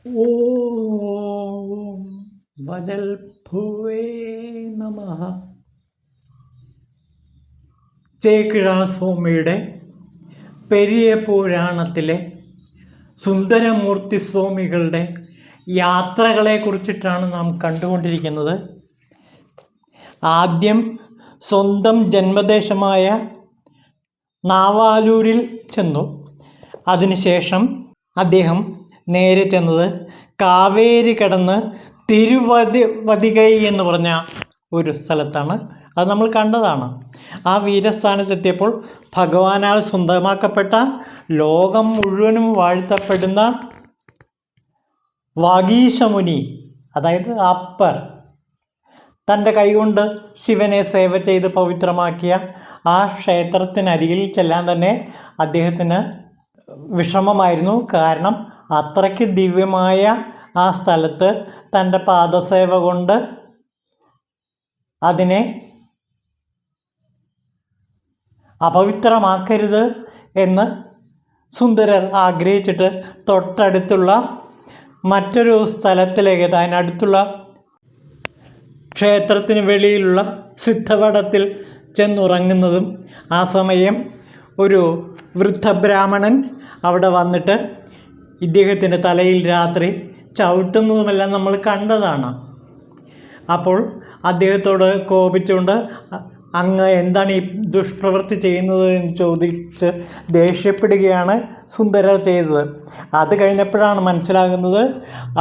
ഓം വദൽഭുവേ നമഃ. ചേക്കിഴാസ്വാമിയുടെ പെരിയ പുരാണത്തിലെ സുന്ദരമൂർത്തി സ്വാമികളുടെ യാത്രകളെ കുറിച്ചിട്ടാണ് നാം കണ്ടുകൊണ്ടിരിക്കുന്നത്. ആദ്യം സ്വന്തം ജന്മദേശമായ നാവാലൂരിൽ ചെന്നു. അതിനുശേഷം അദ്ദേഹം നേരെ ചെന്നത് കാവേരി കടന്ന് തിരുവതികൈ എന്ന് പറഞ്ഞ ഒരു സ്ഥലത്താണ്. അത് നമ്മൾ കണ്ടതാണ്. ആ വീരസ്ഥാനത്തെത്തിയപ്പോൾ ഭഗവാനാൽ സ്വന്തമാക്കപ്പെട്ട ലോകം മുഴുവനും വാഴ്ത്തപ്പെടുന്ന വാഗീശമുനി, അതായത് അപ്പർ, തൻ്റെ കൈകൊണ്ട് ശിവനെ സേവ ചെയ്ത് പവിത്രമാക്കിയ ആ ക്ഷേത്രത്തിനരികിൽ ചെല്ലാൻ തന്നെ അദ്ദേഹത്തിന് വിഷമമായിരുന്നു. കാരണം അത്രയ്ക്ക് ദിവ്യമായ ആ സ്ഥലത്ത് തൻ്റെ പാദസേവ കൊണ്ട് അതിനെ അപവിത്രമാക്കരുത് എന്ന് സുന്ദരർ ആഗ്രഹിച്ചിട്ട് തൊട്ടടുത്തുള്ള മറ്റൊരു സ്ഥലത്തിലേക്ക്, അതിനടുത്തുള്ള ക്ഷേത്രത്തിന് വെളിയിലുള്ള സിദ്ധവടത്തിൽ ചെന്നുറങ്ങുന്നതും, ആ സമയം ഒരു വൃദ്ധബ്രാഹ്മണൻ അവിടെ വന്നിട്ട് ഇദ്ദേഹത്തിൻ്റെ തലയിൽ രാത്രി ചവിട്ടുന്നതുമെല്ലാം നമ്മൾ കണ്ടതാണ്. അപ്പോൾ അദ്ദേഹത്തോട് കോപിച്ചുകൊണ്ട് അങ്ങ് എന്താണ് ഈ ദുഷ്പ്രവൃത്തി ചെയ്യുന്നത് എന്ന് ചോദിച്ച് ദേഷ്യപ്പെടുകയാണ് സുന്ദരർ ചെയ്തത്. അത് കഴിഞ്ഞപ്പോഴാണ് മനസ്സിലാകുന്നത്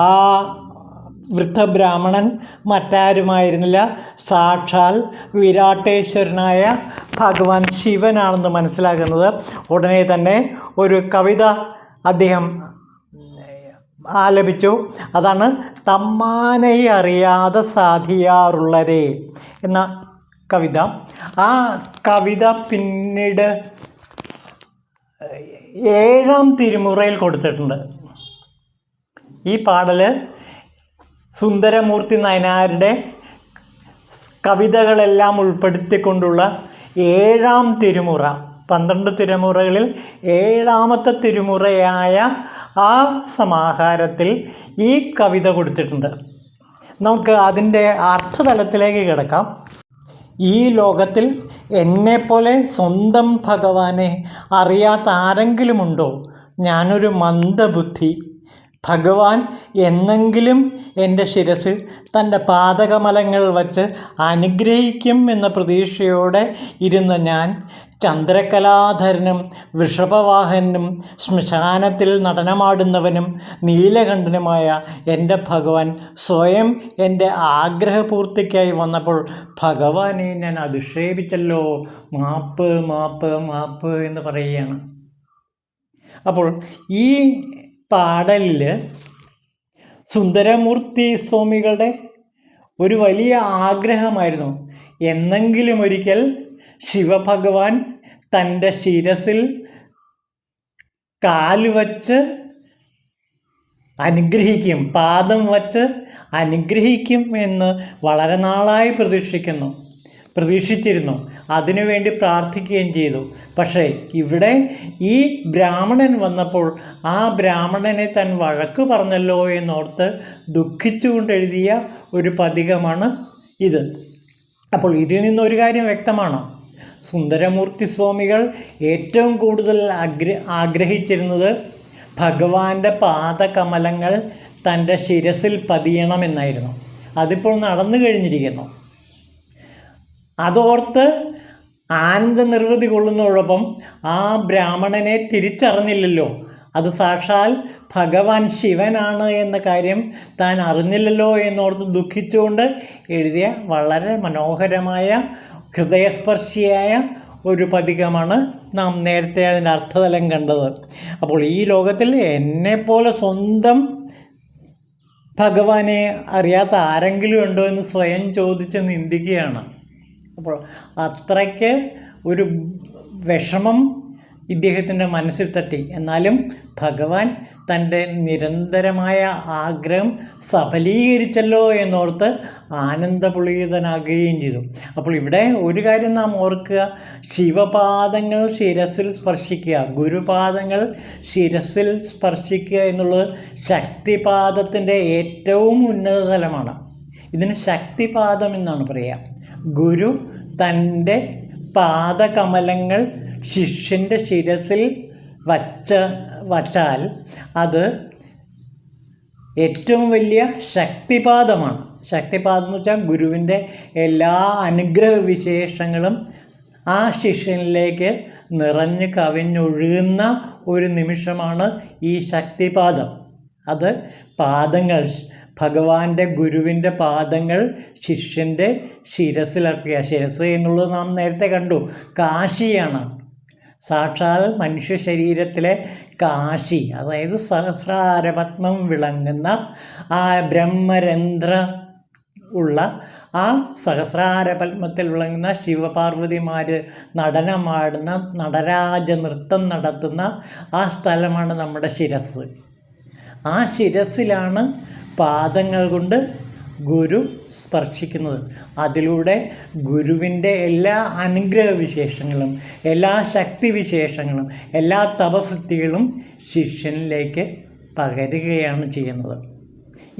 ആ വൃദ്ധബ്രാഹ്മണൻ മറ്റാരുമായിരുന്നില്ല, സാക്ഷാൽ വിരാട്ടേശ്വരനായ ഭഗവാൻ ശിവനാണെന്ന് മനസ്സിലാക്കുന്നത്. ഉടനെ തന്നെ ഒരു കവിത അദ്ദേഹം ആലപിച്ചു. അതാണ് തമ്മാനെ അറിയാതെ സാധിയാറുള്ളരേ എന്ന കവിത. ആ കവിത പിന്നീട് 7-ാം തിരുമുറയിൽ കൊടുത്തിട്ടുണ്ട്. ഈ പാടൽ സുന്ദരമൂർത്തി നായനാരുടെ കവിതകളെല്ലാം ഉൾപ്പെടുത്തിക്കൊണ്ടുള്ള 7-ാം തിരുമുറ, 12 തിരുമുറകളിൽ 7-ാമത്തെ തിരുമുറയായ ആ സമാഹാരത്തിൽ ഈ കവിത കൊടുത്തിട്ടുണ്ട്. നമുക്ക് അതിൻ്റെ അർത്ഥതലത്തിലേക്ക് കിടക്കാം. ഈ ലോകത്തിൽ എന്നെപ്പോലെ സ്വന്തം ഭഗവാനെ അറിയാത്ത ആരെങ്കിലുമുണ്ടോ? ഞാനൊരു മന്ദബുദ്ധി. ഭഗവാൻ എന്നെങ്കിലും എൻ്റെ ശിരസിൽ തൻ്റെ പാദകമലങ്ങൾ വച്ച് അനുഗ്രഹിക്കും എന്ന പ്രതീക്ഷയോടെ ഇരുന്ന ഞാൻ ചന്ദ്രകലാധരനും വൃഷഭവാഹനും ശ്മശാനത്തിൽ നടനമാടുന്നവനും നീലകണ്ഠനുമായ എൻ്റെ ഭഗവാൻ സ്വയം എൻ്റെ ആഗ്രഹപൂർത്തിക്കായി വന്നപ്പോൾ ഭഗവാനെ ഞാൻ അധിക്ഷേപിച്ചല്ലോ, മാപ്പ് മാപ്പ് മാപ്പ് എന്ന് പറയുകയാണ്. അപ്പോൾ ഈ പാടലിൽ സുന്ദരമൂർത്തി സ്വാമികളുടെ ഒരു വലിയ ആഗ്രഹമായിരുന്നു, എന്നെങ്കിലും ഒരിക്കൽ ശിവഭഗവാൻ തൻ്റെ ശിരസിൽ കാല് വച്ച് അനുഗ്രഹിക്കും, പാദം വച്ച് അനുഗ്രഹിക്കും എന്ന് വളരെ നാളായി പ്രതീക്ഷിച്ചിരുന്നു. അതിനുവേണ്ടി പ്രാർത്ഥിക്കുകയും ചെയ്തു. പക്ഷേ ഇവിടെ ഈ ബ്രാഹ്മണൻ വന്നപ്പോൾ ആ ബ്രാഹ്മണനെ താൻ വഴക്ക് പറഞ്ഞല്ലോ എന്നോർത്ത് ദുഃഖിച്ചുകൊണ്ടെഴുതിയ ഒരു പതികമാണ് ഇത്. അപ്പോൾ ഇതിൽ നിന്നൊരു കാര്യം വ്യക്തമാണ്. സുന്ദരമൂർത്തി സ്വാമികൾ ഏറ്റവും കൂടുതൽ ആഗ്രഹിച്ചിരുന്നത് ഭഗവാന്റെ പാദകമലങ്ങൾ തൻ്റെ ശിരസിൽ പതിയണമെന്നായിരുന്നു. അതിപ്പോൾ നടന്നു കഴിഞ്ഞിരിക്കുന്നു. അതോർത്ത് ആനന്ദ നിർവൃതി കൊള്ളുന്നതോടൊപ്പം ആ ബ്രാഹ്മണനെ തിരിച്ചറിഞ്ഞില്ലല്ലോ, അത് സാക്ഷാൽ ഭഗവാൻ ശിവനാണ് എന്ന കാര്യം താൻ അറിഞ്ഞില്ലല്ലോ എന്നോർത്ത് ദുഃഖിച്ചുകൊണ്ട് എഴുതിയ വളരെ മനോഹരമായ ഹൃദയസ്പർശിയായ ഒരു പതികമാണ് നാം നേരത്തെ അതിൻ്റെ അർത്ഥതലം കണ്ടത്. അപ്പോൾ ഈ ലോകത്തിൽ എന്നെപ്പോലെ സ്വന്തം ഭഗവാനെ അറിയാത്ത ആരെങ്കിലും ഉണ്ടോ എന്ന് സ്വയം ചോദിച്ച് നിന്ദിക്കുകയാണ്. അപ്പോൾ അത്രയ്ക്ക് ഒരു വിഷമം ഇദ്ദേഹത്തിൻ്റെ മനസ്സിൽ തട്ടി. എന്നാലും ഭഗവാൻ തൻ്റെ നിരന്തരമായ ആഗ്രഹം സഫലീകരിച്ചല്ലോ എന്നോർത്ത് ആനന്ദപുളീതനാകുകയും ചെയ്തു. അപ്പോൾ ഇവിടെ ഒരു കാര്യം നാം ഓർക്കുക, ശിവപാദങ്ങൾ ശിരസിൽ സ്പർശിക്കുക, ഗുരുപാദങ്ങൾ ശിരസിൽ സ്പർശിക്കുക എന്നുള്ളത് ശക്തിപാദത്തിൻ്റെ ഏറ്റവും ഉന്നത തലമാണ്. ഇതിന് ശക്തിപാദം എന്നാണ് പറയുക. ഗുരു തൻ്റെ പാദകമലങ്ങൾ ശിഷ്യൻ്റെ ശിരസിൽ വച്ചാൽ അത് ഏറ്റവും വലിയ ശക്തിപാദമാണ്. ശക്തിപാദം എന്ന് വെച്ചാൽ ഗുരുവിൻ്റെ എല്ലാ അനുഗ്രഹ വിശേഷങ്ങളും ആ ശിഷ്യനിലേക്ക് നിറഞ്ഞു കവിഞ്ഞൊഴുകുന്ന ഒരു നിമിഷമാണ് ഈ ശക്തിപാദം. അത് പാദങ്ങൾ, ഭഗവാന്റെ ഗുരുവിൻ്റെ പാദങ്ങൾ ശിഷ്യൻ്റെ ശിരസിലർപ്പിക്കുക. ശിരസ് എന്നുള്ളത് നാം നേരത്തെ കണ്ടു, കാശിയാണ്. സാക്ഷാൽ മനുഷ്യ ശരീരത്തിലെ കാശി, അതായത് സഹസ്രാരപത്മം വിളങ്ങുന്ന ആ ബ്രഹ്മരന്ധ്ര ഉള്ള ആ സഹസ്രാരപത്മത്തിൽ വിളങ്ങുന്ന ശിവപാർവതിമാർ നടനമാടുന്ന, നടരാജ നൃത്തം നടത്തുന്ന ആ സ്ഥലമാണ് നമ്മുടെ ശിരസ്. ആ ശിരസിലാണ് പാദങ്ങൾ കൊണ്ട് ഗുരു സ്പർശിക്കുന്നത്. അതിലൂടെ ഗുരുവിൻ്റെ എല്ലാ അനുഗ്രഹ വിശേഷങ്ങളും, എല്ലാ ശക്തിവിശേഷങ്ങളും, എല്ലാ തപസിദ്ധികളും ശിഷ്യനിലേക്ക് പകരുകയാണ് ചെയ്യുന്നത്.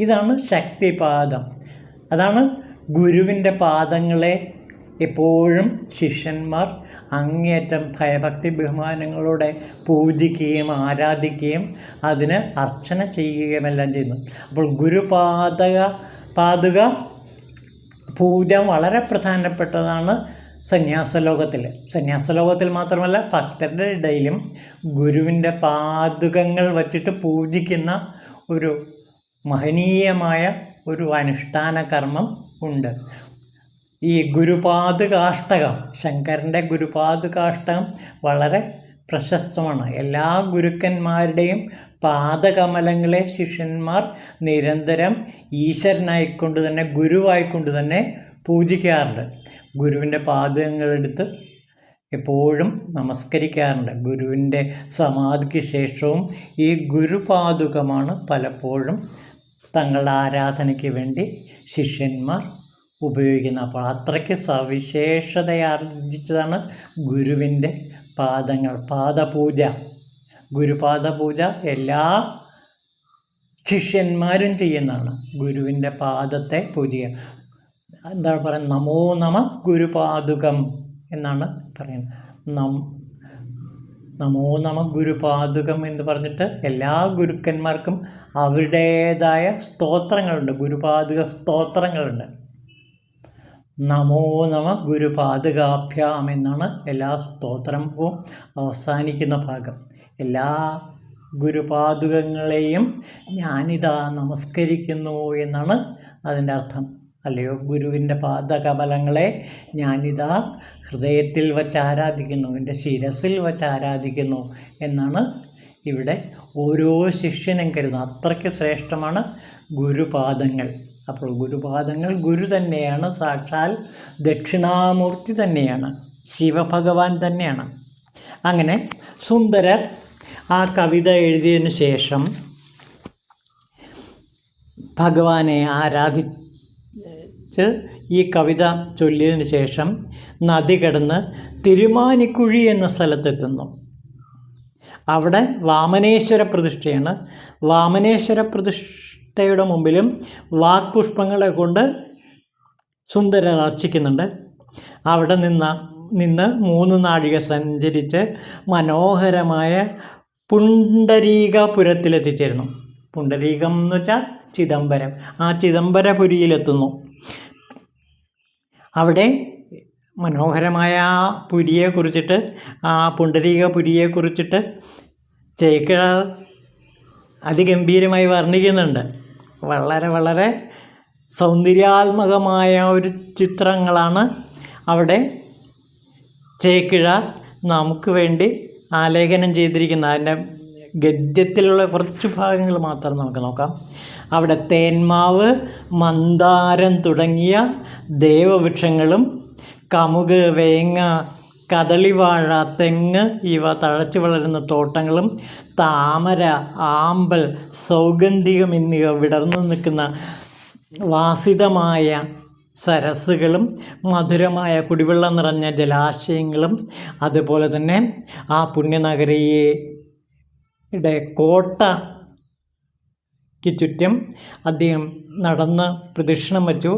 ഇതാണ് ശക്തിപാദം. അതാണ് ഗുരുവിൻ്റെ പാദങ്ങളെ എപ്പോഴും ശിഷ്യന്മാർ അങ്ങേയറ്റം ഭയഭക്തി ബഹുമാനങ്ങളോടെ പൂജിക്കുകയും ആരാധിക്കുകയും അതിന് അർച്ചന ചെയ്യുകയുമെല്ലാം ചെയ്യുന്നു. അപ്പോൾ പാദുക പൂജ വളരെ പ്രധാനപ്പെട്ടതാണ് സന്യാസലോകത്തിൽ. സന്യാസലോകത്തിൽ മാത്രമല്ല, ഭക്തരുടെ ഇടയിലും ഗുരുവിൻ്റെ പാദുകങ്ങൾ വച്ചിട്ട് പൂജിക്കുന്ന ഒരു മഹനീയമായ ഒരു അനുഷ്ഠാന കർമ്മം ഉണ്ട്. ഈ ഗുരുപാദുകാഷ്ടകം, ശങ്കരൻ്റെ ഗുരുപാദുകാഷ്ടകം വളരെ പ്രശസ്തമാണ്. എല്ലാ ഗുരുക്കന്മാരുടെയും പാദകമലങ്ങളെ ശിഷ്യന്മാർ നിരന്തരം ഈശ്വരനായിക്കൊണ്ട് തന്നെ, ഗുരുവായിക്കൊണ്ട് തന്നെ പൂജിക്കാറുണ്ട്. ഗുരുവിൻ്റെ പാദങ്ങളെടുത്ത് എപ്പോഴും നമസ്കരിക്കാറുണ്ട്. ഗുരുവിൻ്റെ സമാധിക്ക് ശേഷവും ഈ ഗുരുപാദുകമാണ് പലപ്പോഴും തങ്ങളുടെ ആരാധനയ്ക്ക് വേണ്ടി ശിഷ്യന്മാർ ഉപയോഗിക്കുന്നത്. അപ്പോൾ അത്രയ്ക്ക് സവിശേഷതയാർജിച്ചതാണ് ഗുരുവിൻ്റെ പാദങ്ങൾ. പാദപൂജ, ഗുരുപാദപൂജ എല്ലാ ശിഷ്യന്മാരും ചെയ്യുന്നതാണ്. ഗുരുവിൻ്റെ പാദത്തെ പൂജിക്കുക. എന്താണ് പറയുന്നത്? നമോ നമ ഗുരുപാദുകം എന്നാണ് പറയുന്നത്. നമോ നമ ഗുരുപാദുകം എന്ന് പറഞ്ഞിട്ട് എല്ലാ ഗുരുക്കന്മാർക്കും അവരുടേതായ സ്തോത്രങ്ങളുണ്ട്, ഗുരുപാദുക സ്തോത്രങ്ങളുണ്ട്. നമോ നമ ഗുരുപാദുകാഭ്യാം എന്നാണ് എല്ലാ സ്തോത്രവും അവസാനിക്കുന്ന ഭാഗം. എല്ലാ ഗുരുപാദുകങ്ങളെയും ഞാനിതാ നമസ്കരിക്കുന്നു എന്നാണ് അതിൻ്റെ അർത്ഥം. അല്ലയോ, ഗുരുവിൻ്റെ പാദകമലങ്ങളെ ഞാനിതാ ഹൃദയത്തിൽ വച്ച് ആരാധിക്കുന്നു, എൻ്റെ ശിരസിൽ വച്ച് ആരാധിക്കുന്നു എന്നാണ് ഇവിടെ ഓരോ ശിഷ്യനും കരുതുന്നത്. അത്രയ്ക്ക് ശ്രേഷ്ഠമാണ് ഗുരുപാദങ്ങൾ. അപ്പോൾ ഗുരുപാദങ്ങൾ ഗുരു തന്നെയാണ്, സാക്ഷാൽ ദക്ഷിണാമൂർത്തി തന്നെയാണ്, ശിവഭഗവാൻ തന്നെയാണ്. അങ്ങനെ സുന്ദരർ ആ കവിത എഴുതിയതിന് ശേഷം ഭഗവാനെ ആരാധിച്ച് ഈ കവിത ചൊല്ലിയതിന് ശേഷം നദി കടന്ന് തിരുമാനിക്കുഴി എന്ന സ്ഥലത്തെത്തുന്നു. അവിടെ വാമനേശ്വര പ്രതിഷ്ഠയാണ്. വാമനേശ്വര പ്രതിഷ്ഠയുടെ മുമ്പിലും വാക്പുഷ്പങ്ങളെ കൊണ്ട് സുന്ദരർ അർച്ചിക്കുന്നുണ്ട്. അവിടെ നിന്ന് 3 നാഴിക സഞ്ചരിച്ച് മനോഹരമായ പുണ്ടരീകപുരത്തിലെത്തിച്ചേരുന്നു. പുണ്ടരീകം എന്ന് വെച്ചാൽ ചിദംബരം. ആ ചിദംബരപുരിയിലെത്തുന്നു. അവിടെ മനോഹരമായ ആ പുരിയെക്കുറിച്ചിട്ട്, ആ പുണ്ടരീകപുരിയെക്കുറിച്ചിട്ട് ചേക്കിഴാർ അതിഗംഭീരമായി വർണ്ണിക്കുന്നുണ്ട്. വളരെ വളരെ സൗന്ദര്യാത്മകമായ ഒരു ചിത്രങ്ങളാണ് അവിടെ ചേക്കിഴാർ നമുക്ക് വേണ്ടി ആലേഖനം ചെയ്തിരിക്കുന്നത്. അതിൻ്റെ ഗദ്യത്തിലുള്ള കുറച്ച് ഭാഗങ്ങൾ മാത്രം നമുക്ക് നോക്കാം. അവിടെ തേന്മാവ്, മന്ദാരം തുടങ്ങിയ ദേവവൃക്ഷങ്ങളും കമുക്, വേങ്ങ, കദളിവാഴ, തെങ്ങ് ഇവ തഴച്ചു വളരുന്ന തോട്ടങ്ങളും താമര, ആമ്പൽ, സൗഗന്ധികം എന്നിവ വിടർന്നു നിൽക്കുന്ന വാസിതമായ സരസ്സുകളും മധുരമായ കുടിവെള്ളം നിറഞ്ഞ ജലാശയങ്ങളും അതുപോലെ തന്നെ ആ പുണ്യനഗരിയുടെ കോട്ടയ്ക്ക് ചുറ്റും അദ്ദേഹം നടന്ന് പ്രദക്ഷിണം വച്ചു.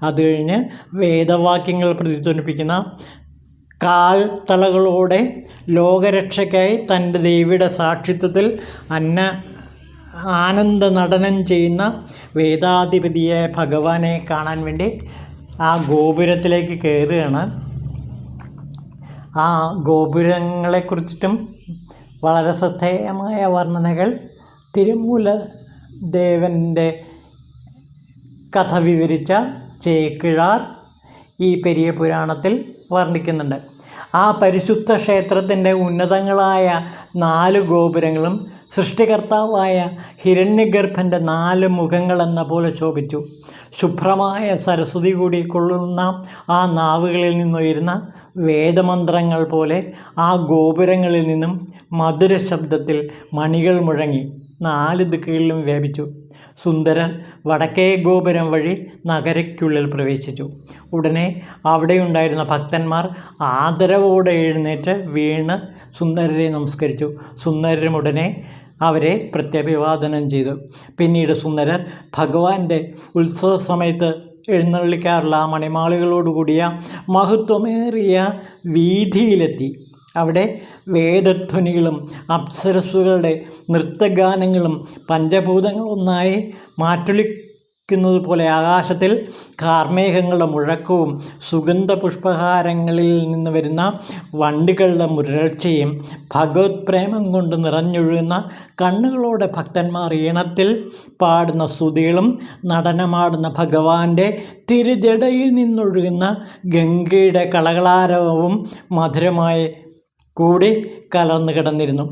അത് കഴിഞ്ഞ് വേദവാക്യങ്ങൾ പ്രതിധ്വനിപ്പിക്കുന്ന കാൽത്തളകളോടെ ലോകരക്ഷയ്ക്കായി തൻ്റെ ദേവിയുടെ സാക്ഷിത്വത്തിൽ ആനന്ദ നടനം ചെയ്യുന്ന വേദാധിപതിയായ ഭഗവാനെ കാണാൻ വേണ്ടി ആ ഗോപുരത്തിലേക്ക് കയറുകയാണ്. ആ ഗോപുരങ്ങളെക്കുറിച്ചിട്ടും വളരെ ശ്രദ്ധേയമായ വർണ്ണനകൾ തിരുമൂലദേവൻ്റെ കഥ വിവരിച്ച ചേക്കിഴാർ ഈ പെരിയ പുരാണത്തിൽ വർണ്ണിക്കുന്നുണ്ട്. ആ പരിശുദ്ധ ക്ഷേത്രത്തിൻ്റെ ഉന്നതങ്ങളായ 4 ഗോപുരങ്ങളും സൃഷ്ടികർത്താവായ ഹിരണ്യഗർഭൻ്റെ 4 മുഖങ്ങളെന്ന പോലെ ശോഭിച്ചു. ശുഭ്രമായ സരസ്വതി കൂടി കൊള്ളുന്ന ആ നാവുകളിൽ നിന്നുയരുന്ന വേദമന്ത്രങ്ങൾ പോലെ ആ ഗോപുരങ്ങളിൽ നിന്നും മധുര ശബ്ദത്തിൽ മണികൾ മുഴങ്ങി 4 ദിക്കുകളിലും വ്യാപിച്ചു. സുന്ദരൻ വടക്കേ ഗോപുരം വഴി നഗരയ്ക്കുള്ളിൽ പ്രവേശിച്ചു. ഉടനെ അവിടെയുണ്ടായിരുന്ന ഭക്തന്മാർ ആദരവോടെ എഴുന്നേറ്റ് വീണ് സുന്ദരരെ നമസ്കരിച്ചു. സുന്ദരരും ഉടനെ അവരെ പ്രത്യഭിവാദനം ചെയ്തു. പിന്നീട് സുന്ദരർ ഭഗവാന്റെ ഉത്സവ സമയത്ത് എഴുന്നള്ളിക്കാറുള്ള ആ മണിമാളികളോടുകൂടിയ മഹത്വമേറിയ വീതിയിലെത്തി. അവിടെ വേദധ്വനികളും അപ്സരസ്സുകളുടെ നൃത്തഗാനങ്ങളും പഞ്ചഭൂതങ്ങളൊന്നായി മാറ്റൊലിക്കുന്നത് പോലെ ആകാശത്തിൽ കാർമേഘങ്ങളുടെ മുഴക്കവും സുഗന്ധപുഷ്പഹാരങ്ങളിൽ നിന്ന് വരുന്ന വണ്ടുകളുടെ മുരൾച്ചയും ഭഗവത് പ്രേമം കൊണ്ട് നിറഞ്ഞൊഴുകുന്ന കണ്ണുകളോടെ ഭക്തന്മാർ ഈണത്തിൽ പാടുന്ന സ്തുതികളും നടനമാടുന്ന ഭഗവാന്റെ തിരുജടയിൽ നിന്നൊഴുകുന്ന ഗംഗയുടെ കളകളാരവവും മധുരമായി കൂടി കലർന്നു കിടന്നിരുന്നു.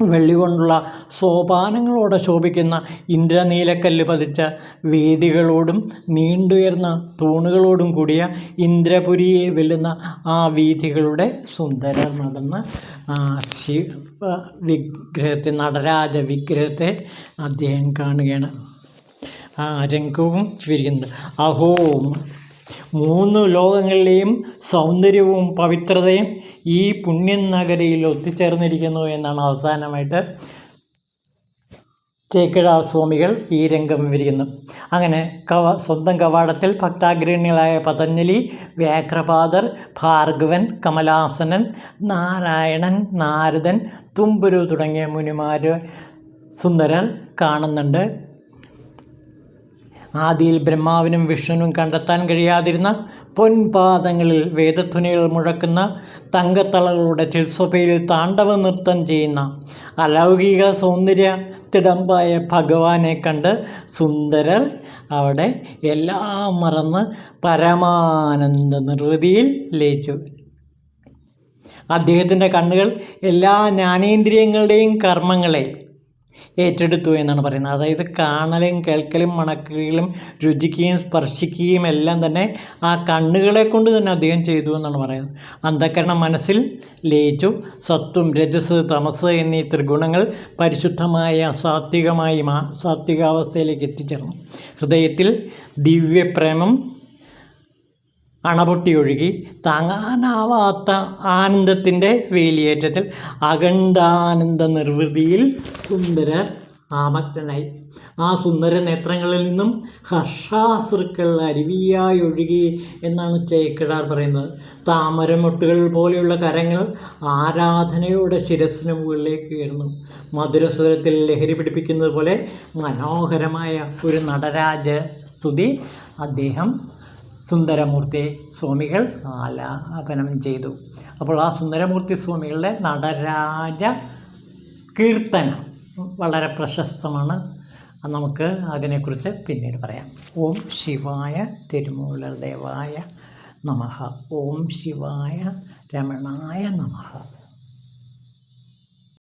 വെള്ളി കൊണ്ടുള്ള സോപാനങ്ങളോടെ ശോഭിക്കുന്ന ഇന്ദ്രനീലക്കല്ല് പതിച്ച വേദികളോടും നീണ്ടുയർന്ന തൂണുകളോടും കൂടിയ ഇന്ദ്രപുരിയെ വെല്ലുന്ന ആ വീഥികളുടെ സുന്ദരർ നടന്ന് വിഗ്രഹത്തെ, നടരാജ വിഗ്രഹത്തെ അദ്ദേഹം കാണുകയാണ്. ആ രംഗവും വിരിക്കുന്നത് അഹോ 3 ലോകങ്ങളിലെയും സൗന്ദര്യവും പവിത്രതയും ഈ പുണ്യൻ നഗരിയിൽ ഒത്തുചേർന്നിരിക്കുന്നു എന്നാണ് അവസാനമായിട്ട് ചേക്കിഴാർ സ്വാമികൾ ഈ രംഗം വിവരിക്കുന്നത്. അങ്ങനെ സ്വന്തം കവാടത്തിൽ ഭക്താഗ്രഹിണികളായ പതഞ്ജലി, വ്യാഘ്രപാദർ, ഭാർഗവൻ, കമലാസനൻ, നാരായണൻ, നാരദൻ, തുമ്പുരു തുടങ്ങിയ മുനിമാർ സുന്ദരർ കാണുന്നുണ്ട്. ആദിയിൽ ബ്രഹ്മാവിനും വിഷ്ണുവിനും കണ്ടെത്താൻ കഴിയാതിരുന്ന പൊൻപാദങ്ങളിൽ വേദധ്വനികൾ മുഴക്കുന്ന തങ്കത്തളകളുടെ ചിൽസ്വഭയിൽ താണ്ഡവ നൃത്തം ചെയ്യുന്ന അലൗകിക സൗന്ദര്യ തിടമ്പായ ഭഗവാനെ കണ്ട് സുന്ദരർ അവിടെ എല്ലാം മറന്ന് പരമാനന്ദ നിർവൃതിയിൽ ലയിച്ചു. അദ്ദേഹത്തിൻ്റെ കണ്ണുകൾ എല്ലാ ജ്ഞാനേന്ദ്രിയങ്ങളുടെയും കർമ്മങ്ങളെ ഏറ്റെടുത്തു എന്നാണ് പറയുന്നത്. അതായത് കാണലും കേൾക്കലും മണക്കുകയും രുചിക്കുകയും സ്പർശിക്കുകയും എല്ലാം തന്നെ ആ കണ്ണുകളെ കൊണ്ട് തന്നെ അദ്ദേഹം ചെയ്തു എന്നാണ് പറയുന്നത്. അന്ധകരണം മനസ്സിൽ ലയിച്ചു. സത്വം, രജസ്, തമസ് എന്നീ ത്രിഗുണങ്ങൾ പരിശുദ്ധമായ സാത്വികാവസ്ഥയിലേക്ക് എത്തിച്ചേർന്നു. ഹൃദയത്തിൽ ദിവ്യപ്രേമം അണപൊട്ടിയൊഴുകി താങ്ങാനാവാത്ത ആനന്ദത്തിൻ്റെ വേലിയേറ്റത്തിൽ അഖണ്ഡാനന്ദ നിർവൃതിയിൽ സുന്ദരർ ആമഗ്നനായി. ആ സുന്ദര നേത്രങ്ങളിൽ നിന്നും ഹർഷാശ്രുക്കൾ അരുവിയായി ഒഴുകി എന്നാണ് ചേക്കിഴാർ പറയുന്നത്. താമരമൊട്ടുകൾ പോലെയുള്ള കരങ്ങൾ ആരാധനയോടെ ശിരസ്സിന് മുകളിലേക്ക് ഉയർന്നു. മധുരസ്വരത്തിൽ ലഹരി പിടിപ്പിക്കുന്നത് പോലെ മനോഹരമായ ഒരു നടരാജ സ്തുതി അദ്ദേഹം സുന്ദരമൂർത്തി സ്വാമികൾ ആലാപനം ചെയ്തു. അപ്പോൾ ആ സുന്ദരമൂർത്തി സ്വാമികളുടെ നടരാജ കീർത്തനം വളരെ പ്രശസ്തമാണ്. നമുക്ക് അതിനെക്കുറിച്ച് പിന്നീട് പറയാം. ഓം ശിവായ തിരുമൂലദേവായ നമഃ. ഓം ശിവായ രമണായ നമഃ.